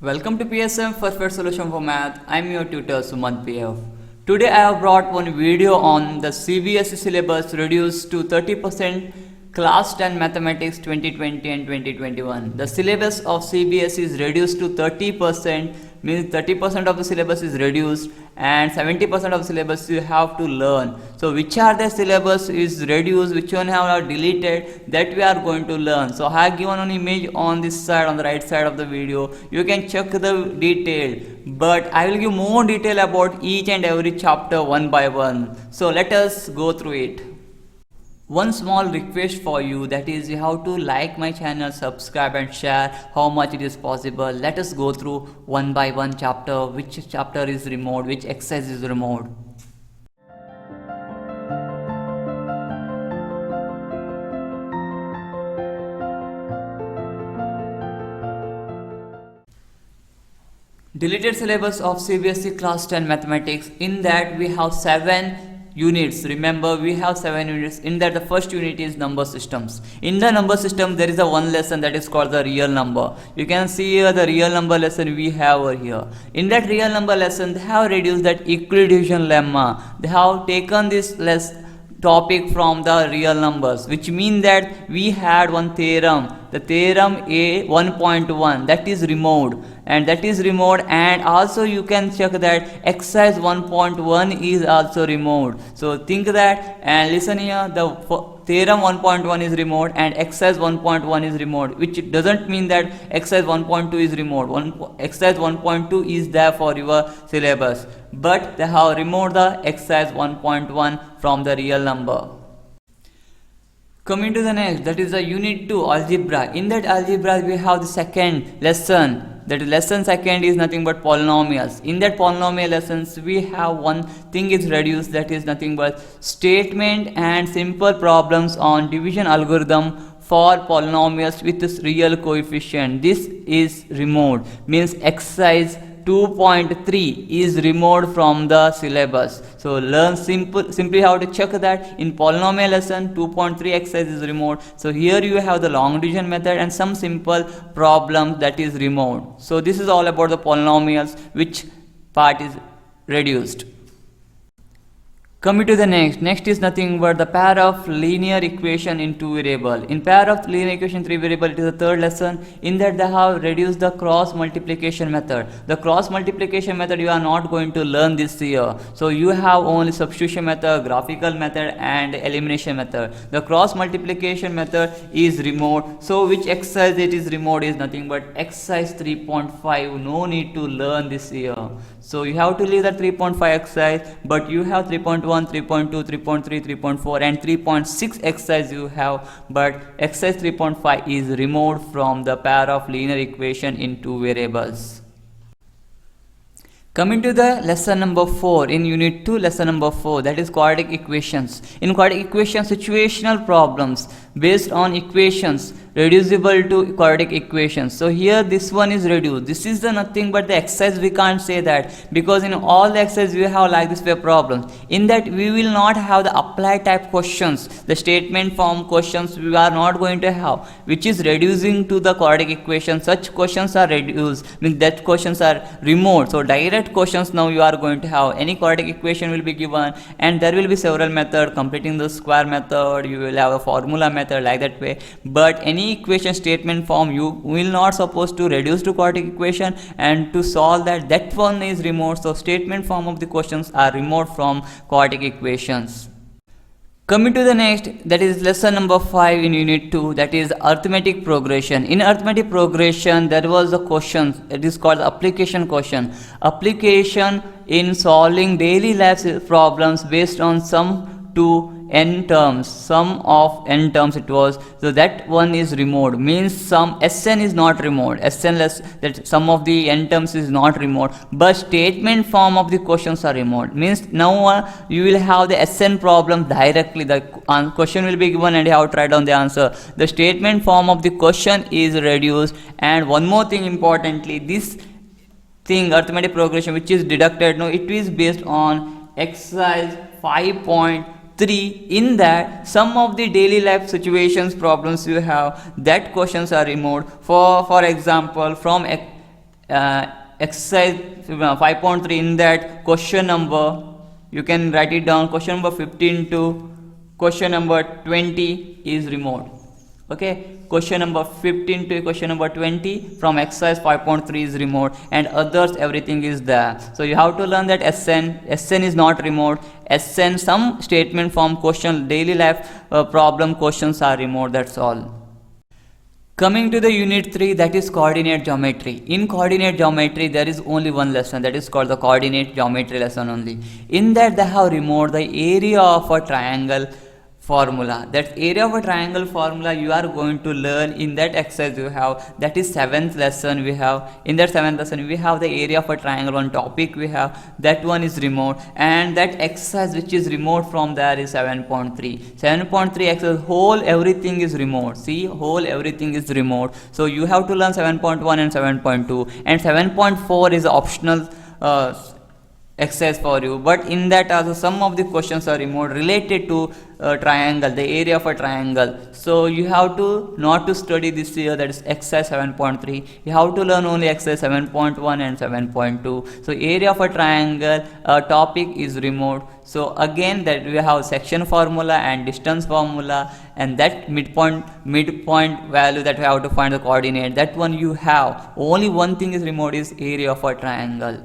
Welcome to PSM First Solution for Math. I'm your tutor Sumant PF. Today I have brought one video on the CBSE syllabus reduced to 30% Class 10 Mathematics 2020 and 2021. The syllabus of CBSE is reduced to 30%, means 30% of the syllabus is reduced and 70% of the syllabus you have to learn. So which are the syllabus is reduced, which one have deleted, that we are going to learn. So I have given an image on this side, on the right side of the video. You can check the detail, but I will give more detail about each and every chapter one by one. So let us go through it. One small request for you, that is you have to like my channel, subscribe and share how much it is possible. Let us go through one by one chapter, which chapter is removed, which exercise is removed. Deleted syllabus of CBSE Class 10 Mathematics. In that we have 7 units. Remember, we have 7 units. In that the first unit is number systems. In the number system there is a one lesson that is called the real number. You can see here the real number lesson we have over here. In that real number lesson they have reduced that equidivision lemma. They have taken this topic from the real numbers, which mean that we had one theorem, the theorem A 1.1, that is removed, and also you can check that exercise 1.1 is also removed. So think that and listen here, the theorem 1.1 is removed and exercise 1.1 is removed, which doesn't mean that exercise 1.2 is removed. Exercise 1.2 is there for your syllabus, but they have removed the exercise 1.1 from the real number. Coming to the next, that is the unit 2 algebra. In that algebra we have the second lesson, that lesson second is nothing but polynomials. In that polynomial lessons we have one thing is reduced, that is nothing but statement and simple problems on division algorithm for polynomials with this real coefficient. This is removed, means exercise 2.3 is removed from the syllabus. So learn simply how to check that in polynomial lesson 2.3 exercise is removed. So here you have the long division method and some simple problems that is removed. So this is all about the polynomials, which part is reduced. Coming to the next is nothing but the pair of linear equation in 2 variable. In pair of linear equation 3 variable, it is the third lesson. In that they have reduced the cross multiplication method. The cross multiplication method you are not going to learn this year. So you have only substitution method, graphical method and elimination method. The cross multiplication method is removed. So which exercise it is removed is nothing but exercise 3.5. No need to learn this year. So you have to leave the 3.5 exercise, but you have 3.1, 3.2, 3.3, 3.4 and 3.6 exercise you have, but exercise 3.5 is removed from the pair of linear equation in 2 variables. Coming to the lesson number 4 in unit 2, lesson number 4, that is quadratic equations. In quadratic equations, situational problems based on equations reducible to quadratic equations. So here this one is reduced. This is the nothing but the exercise. We can't say that because in all the exercises we have like this way problems. In that we will not have the applied type questions, the statement form questions we are not going to have, which is reducing to the quadratic equation. Such questions are reduced, means that questions are removed. So direct questions now you are going to have. Any quadratic equation will be given and there will be several methods, completing the square method, you will have a formula method, like that way. But any equation statement form you will not supposed to reduce to quadratic equation, and to solve that one is removed. So statement form of the questions are removed from quadratic equations. Coming to the next, that is lesson number 5 in unit 2, that is arithmetic progression. In arithmetic progression there was a question, it is called application question. Application in solving daily life problems based on sum to n terms, sum of n terms it was. So that one is removed, means sum Sn is not removed, Sn less, that sum of the n terms is not removed, but statement form of the questions are removed, means now you will have the Sn problem directly. The question will be given and you have to write down the answer. The statement form of the question is reduced. And one more thing importantly, this thing arithmetic progression which is deducted, no, it is based on exercise 5.3. In that some of the daily life situations problems you have, that questions are removed. For example, from exercise 5.3, in that question number, you can write it down, question number 15 to question number 20 is removed. Okay, question number 15 to question number 20 from exercise 5.3 is removed, and others everything is there. So you have to learn that SN is not removed. SN, some statement from question, daily life problem questions are removed, that's all. Coming to the unit 3, that is coordinate geometry. In coordinate geometry, there is only one lesson, that is called the coordinate geometry lesson only. In that, they have removed the area of a triangle formula. That area of a triangle formula you are going to learn in that exercise you have, that is 7th lesson we have. In that 7th lesson we have the area of a triangle, one topic we have, that one is removed, and that exercise which is removed from there is 7.3. 7.3 exercise, whole everything is removed. See, whole everything is removed. So you have to learn 7.1 and 7.2, and 7.4 is optional exercise for you, but in that also some of the questions are removed related to triangle, the area of a triangle. So you have to not to study this year, that is exercise 7.3. you have to learn only exercise 7.1 and 7.2. so area of a triangle topic is removed. So again, that we have section formula and distance formula, and that midpoint value that we have to find the coordinate, that one you have. Only one thing is removed, is area of a triangle.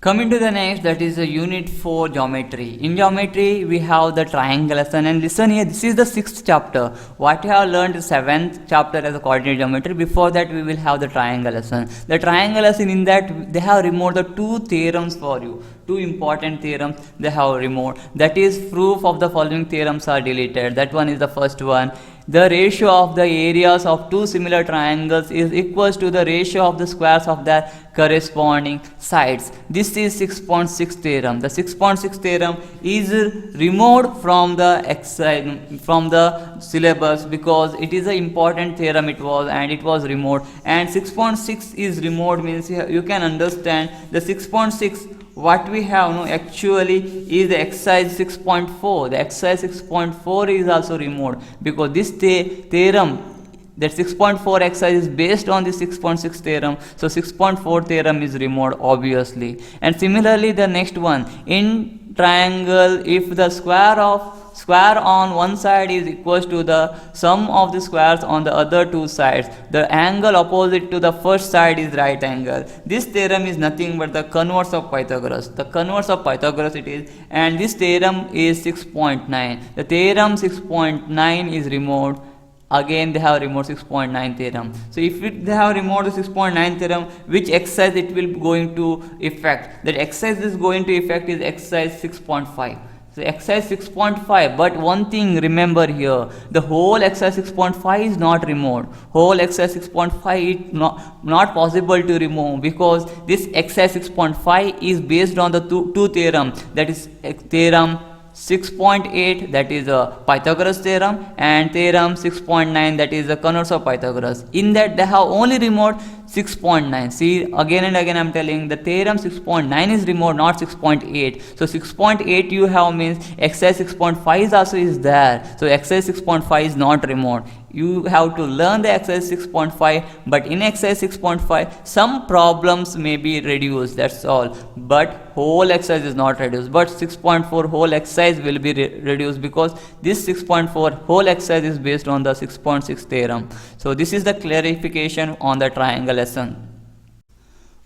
Coming to the next, that is a unit 4 geometry. In geometry, we have the triangle lesson, and listen here, this is the 6th chapter. What you have learned is 7th chapter as a coordinate geometry. Before that, we will have the triangle lesson. The triangle lesson, in that they have removed the 2 theorems for you. 2 important theorems they have removed. That is, proof of the following theorems are deleted. That one is the first one. The ratio of the areas of 2 similar triangles is equals to the ratio of the squares of their corresponding sides. This is 6.6 theorem. The 6.6 theorem is removed from the exercise, from the syllabus, because it is an important theorem it was, and it was removed. And 6.6 is removed means you can understand the 6.6 what we have no actually is the exercise 6.4. the exercise 6.4 is also removed, because this theorem, that 6.4 exercise is based on the 6.6 theorem. So 6.4 theorem is removed obviously. And similarly the next one, in triangle, if the square on one side is equals to the sum of the squares on the other 2 sides, the angle opposite to the first side is right angle. This theorem is nothing but the converse of Pythagoras. The converse of Pythagoras it is, and this theorem is 6.9. The theorem 6.9 is removed. Again they have removed 6.9 theorem. So if they have removed the 6.9 theorem, which exercise it will going to affect? That exercise is going to affect is exercise 6.5. So exercise 6.5, but one thing remember here, the whole exercise 6.5 is not removed. Whole exercise 6.5 is not possible to remove, because this exercise 6.5 is based on the two theorem, that is theorem 6.8, that is a Pythagoras theorem, and theorem 6.9, that is the converse of Pythagoras. In that they have only removed 6.9. See, again and again I am telling, the theorem 6.9 is removed, not 6.8. So 6.8 you have means exercise 6.5 also is there. So exercise 6.5 is not removed. You have to learn the exercise 6.5, but in exercise 6.5 some problems may be reduced, that's all, but whole exercise is not reduced. But 6.4 whole exercise will be reduced, because this 6.4 whole exercise is based on the 6.6 theorem. So this is the clarification on the triangle lesson.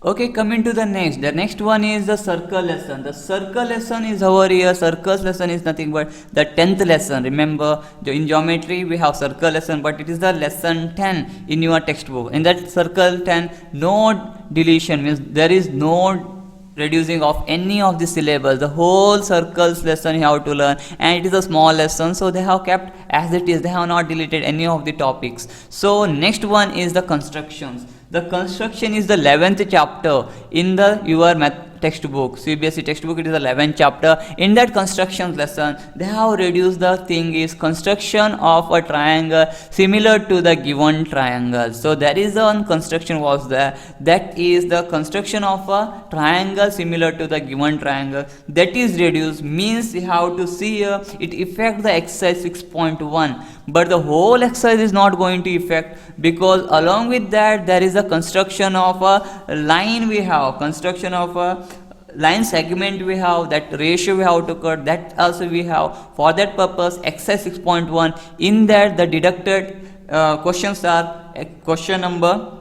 Okay, coming to the next one is the circle lesson. The circle lesson is over here. Circles lesson is nothing but the 10th lesson. Remember, in geometry we have circle lesson, but it is the lesson 10 in your textbook. In that circle 10, no deletion means there is no reducing of any of the syllables. The whole circles lesson you have to learn, and it is a small lesson, so they have kept as it is. They have not deleted any of the topics. So next one is the constructions. The construction is the 11th chapter in the your math textbook, CBSE textbook. It is the 11th chapter. In that construction lesson, they have reduced the thing is construction of a triangle similar to the given triangle. So there is one construction was there, that is the construction of a triangle similar to the given triangle, that is reduced. Means you have to see it affect the exercise 6.1, but the whole exercise is not going to affect, because along with that there is a construction of a line, we have construction of a line segment, we have that ratio we have to cut, that also we have. For that purpose exercise 6.1, in that the deducted questions are question number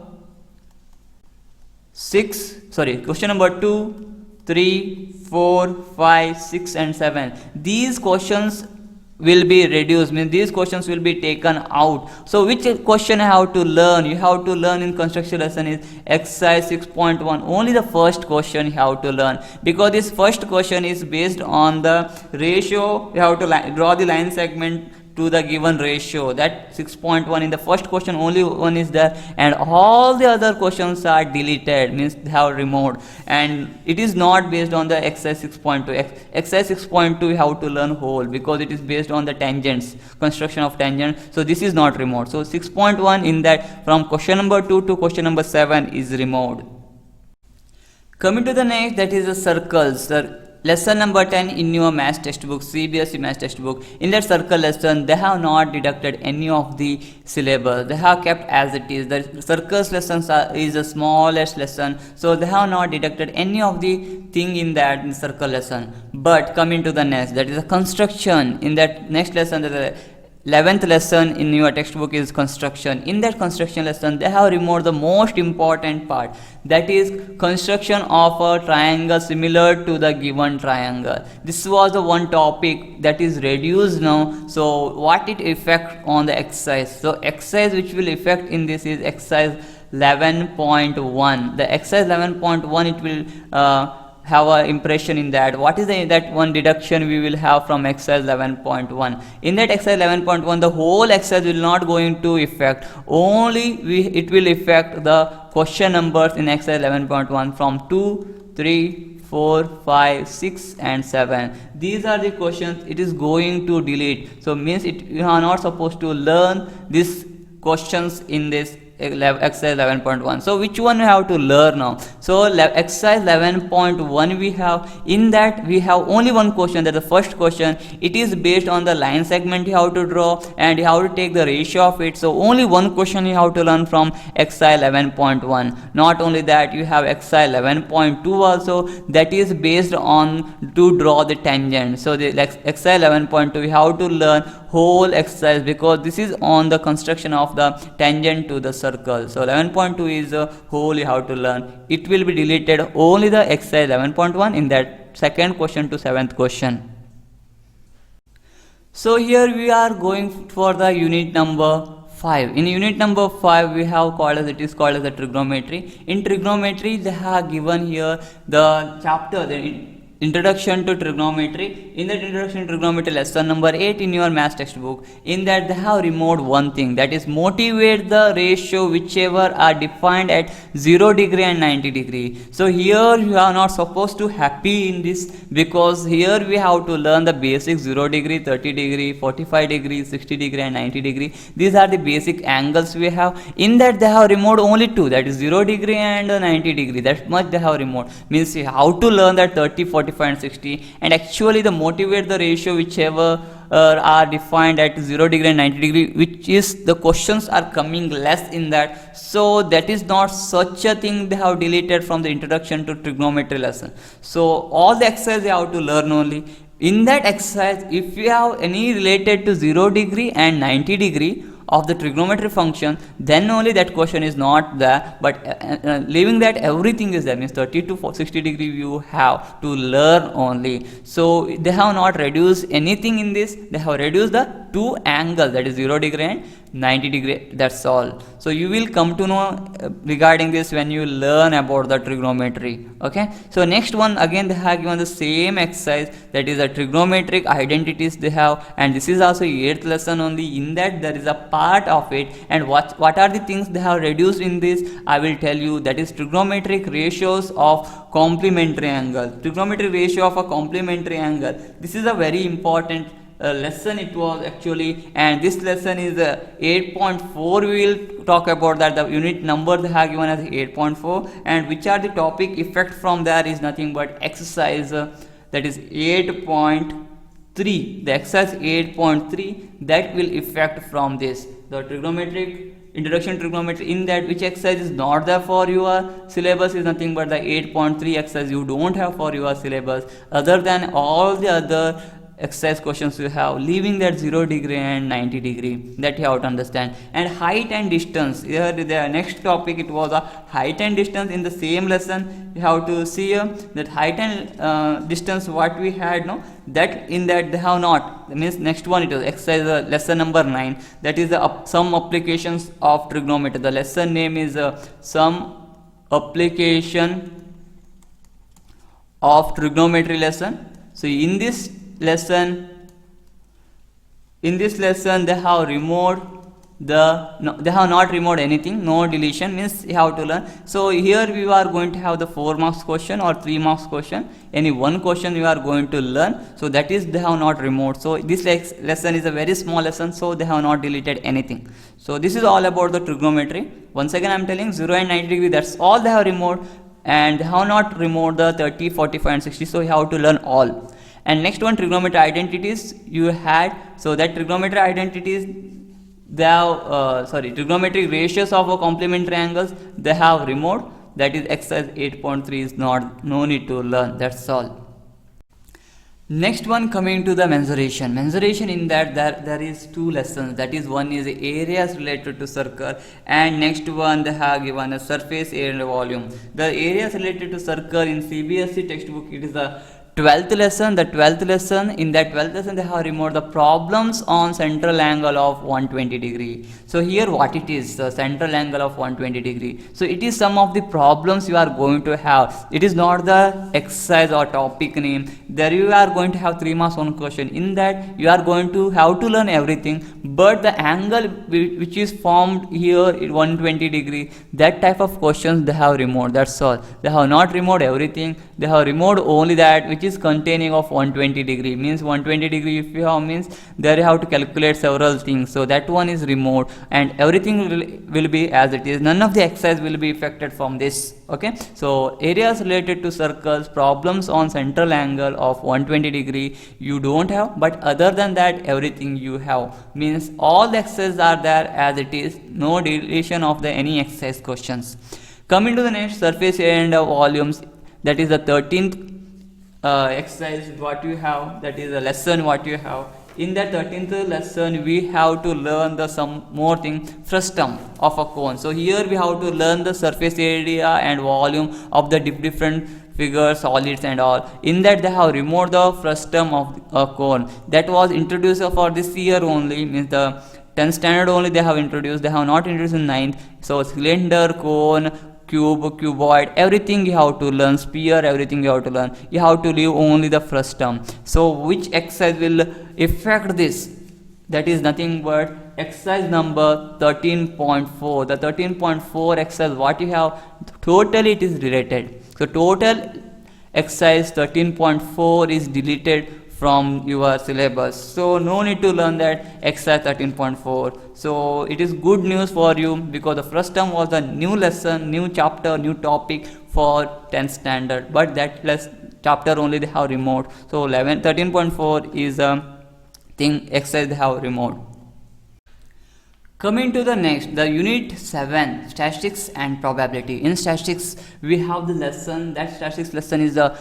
2, 3, 4, 5, 6 and 7. These questions will be reduced, means these questions will be taken out. So which question I have to learn? You have to learn in construction lesson is exercise 6.1. Only the first question you have to learn, because this first question is based on the ratio. You have to draw the line segment to the given ratio. That 6.1, in the first question only one is there, and all the other questions are deleted, means they have removed, and it is not based on the exercise 6.2. Exercise 6.2 you have to learn whole, because it is based on the tangents, construction of tangents. So this is not removed. So 6.1, in that from question number 2 to question number 7 is removed. Coming to the next, that is the circles. Lesson number 10 in your math textbook, CBSE math textbook. In that circle lesson, they have not deducted any of the syllabus. They have kept as it is. The circles lessons is the smallest lesson, so they have not deducted any of the thing in that in circle lesson. But coming to the next, that is a construction. In that next lesson, the 11th lesson in your textbook is construction. In that construction lesson, they have removed the most important part, that is construction of a triangle similar to the given triangle. This was the one topic that is reduced now. So what it affect on the exercise? So exercise which will affect in this is exercise 11.1. The exercise 11.1, it will have an impression in that. What is that one deduction we will have from exercise 11.1? In that exercise 11.1, the whole exercise will not going to affect. Only it will affect the question numbers in exercise 11.1 from 2, 3, 4, 5, 6 and 7. These are the questions it is going to delete. So means you are not supposed to learn these questions in this exercise 11.1. So which one we have to learn now? So exercise 11.1 we have, in that we have only one question, that the first question, it is based on the line segment you have to draw and you have to take the ratio of it. So only one question you have to learn from exercise 11.1. Not only that, you have exercise 11.2 also, that is based on to draw the tangent. So the exercise 11.2 we have to learn whole exercise, because this is on the construction of the tangent to the circle. So 11.2 is a whole you have to learn. It will be deleted only the exercise 11.1 in that second question to 7th question. So here we are going for the unit number 5. In unit number 5 we have called as, it is called as the trigonometry. In trigonometry they have given here the chapter, the introduction to trigonometry. In that introduction to trigonometry, lesson number 8 in your math textbook, in that they have removed one thing, that is motivate the ratio whichever are defined at 0 degree and 90 degree. So here you are not supposed to happy in this, because here we have to learn the basic 0 degree, 30 degree, 45 degree, 60 degree and 90 degree. These are the basic angles we have. In that they have removed only two, that is 0 degree and 90 degree. That much they have removed. Means how to learn that 30, 45 and 60, and actually the motivate the ratio whichever are defined at 0 degree and 90 degree, which is the questions are coming less in that. So that is not such a thing they have deleted from the introduction to trigonometry lesson. So all the exercise you have to learn only. In that exercise, if you have any related to 0 degree and 90 degree of the trigonometry function, then only that question is not there. But leaving that, everything is there, means 30 to 60 degree you have to learn only. So they have not reduced anything in this. They have reduced the two angles, that is 0 degree and 90 degree, that's all. So you will come to know regarding this when you learn about the trigonometry. Okay, so next one, again they have given the same exercise, that is the trigonometric identities they have, and this is also 8th lesson only. In that there is a part of it, and what are the things they have reduced in this, I will tell you. That is trigonometric ratios of complementary angle. Trigonometric ratio of a complementary angle, this is a very important lesson it was actually, and this lesson is 8.4. we will talk about that. The unit number they have given as 8.4, and which are the topic effect from there is nothing but exercise that is 8.3. 3, the exercise 8.3, that will affect from this, the trigonometric, introduction to trigonometry. In that, which exercise is not there for your syllabus is nothing but the 8.3 exercise you don't have for your syllabus, other than all the other exercise questions you have, leaving that 0 degree and 90 degree, that you have to understand. And height and distance, here the next topic, it was a height and distance. In the same lesson you have to see that height and distance what we had, no, that in that they have not, that means next one it was exercise lesson number 9, that is the some applications of trigonometry. The lesson name is some application of trigonometry lesson. So in this lesson they have removed they have not removed anything, no deletion, means you have to learn. So here we are going to have the 4 marks question or 3 marks question, any one question you are going to learn. So that is they have not removed. So this lesson is a very small lesson, so they have not deleted anything. So this is all about the trigonometry. Once again I am telling 0 and 90 degree, that's all they have removed, and they have not removed the 30, 45 and 60, so you have to learn all. And next one, trigonometry identities you had. So that trigonometry identities, they have trigonometric ratios of a complementary angles, they have removed. That is exercise 8.3 is no need to learn, that's all. Next one, coming to the mensuration. Mensuration, in that there is 2 lessons, that is one is areas related to circle, and next one they have given a surface area and volume. The areas related to circle in CBSE textbook, it is the 12th lesson. The 12th lesson, in that 12th lesson they have removed the problems on central angle of 120 degree. So here what it is, the central angle of 120 degree. So it is some of the problems you are going to have. It is not the exercise or topic name. There you are going to have 3 marks one question. In that you are going to have to learn everything, but the angle which is formed here in 120 degree, that type of questions they have removed, that's all. They have not removed everything, they have removed only that which is containing of 120 degree, means 120 degree if you have, means there you have to calculate several things, so that one is removed, and everything will be as it is. None of the exercise will be affected from this. Okay, so areas related to circles, problems on central angle of 120 degree you don't have, but other than that everything you have, means all the exercises are there as it is, no deletion of the any exercise questions. Coming to the next, surface area and volumes, that is the 13th exercise what you have, that is a lesson what you have. In that 13th lesson we have to learn the some more thing, frustum of a cone. So here we have to learn the surface area and volume of the different figures, solids and all. In that they have removed the frustum of a cone, that was introduced for this year only, means the 10th standard only they have introduced, they have not introduced in 9th. So cylinder, cone, cube, cuboid, everything you have to learn, sphere, everything you have to learn. You have to leave only the frustum. So which exercise will affect this? That is nothing but exercise number 13.4. The 13.4 exercise what you have, totally it is related. So total exercise 13.4 is deleted from your syllabus, so no need to learn that exercise 13.4. so it is good news for you, because the first term was a new lesson, new chapter, new topic for 10th standard, but that chapter only they have removed. So 13.4 is a thing exercise they have removed. Coming to the next, the unit 7, statistics and probability. In statistics we have the lesson, that statistics lesson is the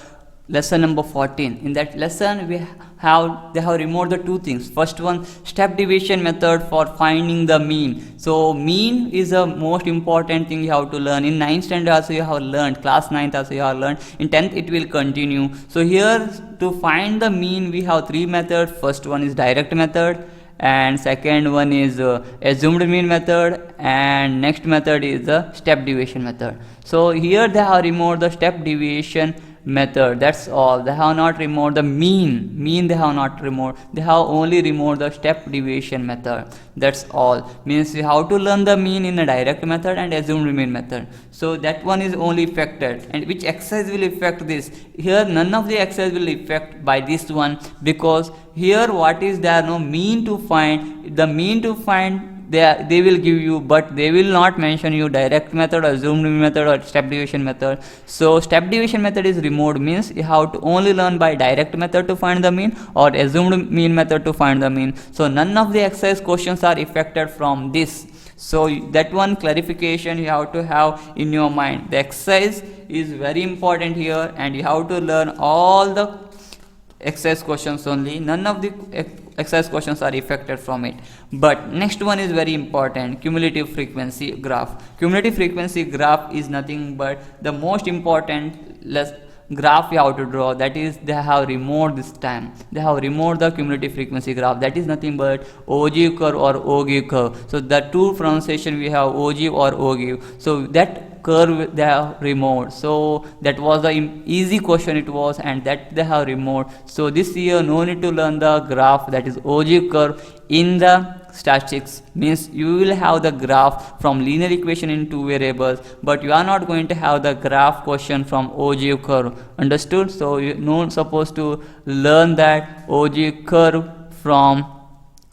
lesson number 14. In that lesson they have removed the 2 things. First one, step deviation method for finding the mean. So mean is the most important thing you have to learn. In 9th standard also you have learned, class 9th also you have learned, in 10th it will continue. So here to find the mean we have 3 methods. First one is direct method, and second one is assumed mean method, and next method is the step deviation method. So here they have removed the step deviation method, that's all. They have not removed the mean they have not removed, they have only removed the step deviation method, that's all. Means you have to learn the mean in a direct method and assumed mean method. So that one is only affected. And which exercise will affect this? Here none of the exercise will affect by this one, because here what is there, no mean to find. The mean to find they will give you, but they will not mention you direct method, assumed mean method, or step deviation method. So step deviation method is removed, means you have to only learn by direct method to find the mean or assumed mean method to find the mean. So none of the exercise questions are affected from this. So that one clarification you have to have in your mind. The exercise is very important here, and you have to learn all the exercise questions only. None of the exercise questions are affected from it. But next one is very important, cumulative frequency graph. Cumulative frequency graph is nothing but the most important graph you have to draw. That is, they have removed this time. They have removed the cumulative frequency graph. That is nothing but ogive curve or ogive curve. So the two pronunciation we have, ogive or ogive. So that curve they have removed. So that was the easy question it was, and that they have removed. So this year no need to learn the graph, that is ogive curve, in the statistics. Means you will have the graph from linear equation in two variables, but you are not going to have the graph question from ogive curve. Understood? So you not supposed to learn that ogive curve from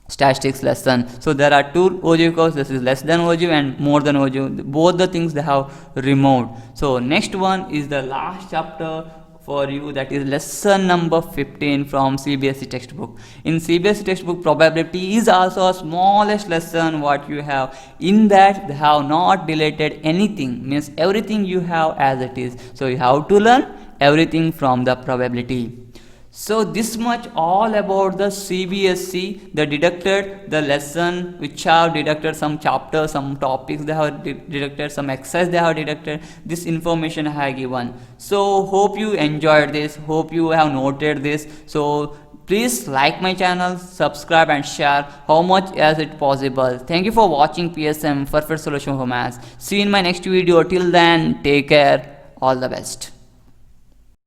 statistics lesson. So there are two ogive curves. This is less than ogive and more than ogive. Both the things they have removed. So next one is the last chapter for you, that is lesson number 15 from CBSE textbook. In CBSE textbook, probability is also a smallest lesson what you have. In that they have not deleted anything, means everything you have as it is. So you have to learn everything from the probability. So this much all about the CBSE, the deducted the lesson which have deducted some chapters, some topics they have deducted, some exercise they have deducted. This information I have given. So hope you enjoyed this, hope you have noted this. So please like my channel, subscribe and share how much as it possible. Thank you for watching PSM Perfect Solution for Maths. See you in my next video. Till then, take care. All the best.